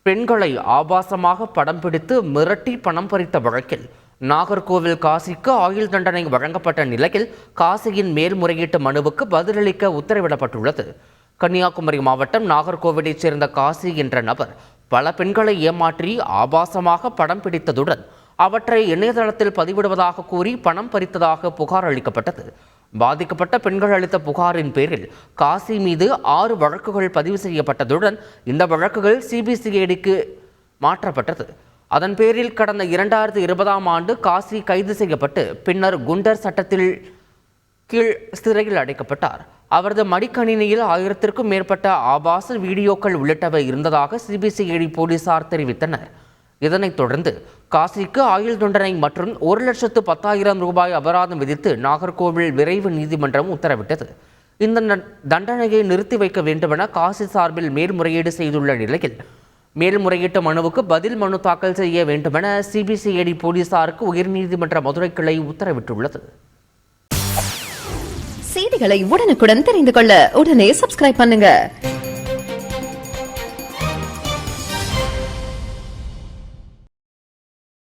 பெண்களை ஆபாசமாக படம் பிடித்து மிரட்டி பணம் பறித்த வழக்கில் நாகர்கோவில் காசிக்கு ஆயுள் தண்டனை வழங்கப்பட்ட நிலையில் காசியின் மேல்முறையீட்டு மனுவுக்கு பதிலளிக்க உத்தரவிடப்பட்டுள்ளது. கன்னியாகுமரி மாவட்டம் நாகர்கோவிலைச் சேர்ந்த காசி என்ற நபர் பல பெண்களை ஏமாற்றி ஆபாசமாக படம் பிடித்ததுடன் அவற்றை இணையதளத்தில் பதிவிடுவதாக கூறி பணம் பறித்ததாக புகார் அளிக்கப்பட்டது. பாதிக்கப்பட்ட பெண்கள் அளித்த புகாரின் பேரில் காசி மீது 6 வழக்குகள் பதிவு செய்யப்பட்டதுடன் இந்த வழக்குகள் சிபிசிஐடிக்கு மாற்றப்பட்டது. அதன் பேரில் கடந்த 2020ஆம் ஆண்டு காசி கைது செய்யப்பட்டு பின்னர் குண்டர் சட்டத்தில் கீழ் சிறையில் அடைக்கப்பட்டார். அவரது மடிக்கணினியில் 1000க்கும் மேற்பட்ட ஆபாச வீடியோக்கள் உள்ளிட்டவை இருந்ததாக சிபிசிஐடி போலீசார் தெரிவித்தனர். இதனைத் தொடர்ந்து காசிக்கு ஆயுள் தண்டனை மற்றும் 1,10,000 ரூபாய் அபராதம் விதித்து நாகர்கோவில் விரைவு நீதிமன்றம் உத்தரவிட்டது. இந்த தண்டனையை நிறுத்தி வைக்க வேண்டுமென காசி சார்பில் மேல்முறையீடு செய்துள்ள நிலையில் மேல்முறையீட்டு மனுவுக்கு பதில் மனு தாக்கல் செய்ய வேண்டுமென சிபிசிஐடி போலீசாருக்கு உயர்நீதிமன்ற மதுரை கிளை உத்தரவிட்டுள்ளது. செய்திகளை உடனுக்குடன் தெரிந்து கொள்ள உடனே சப்ஸ்கிரைப் பண்ணுங்க.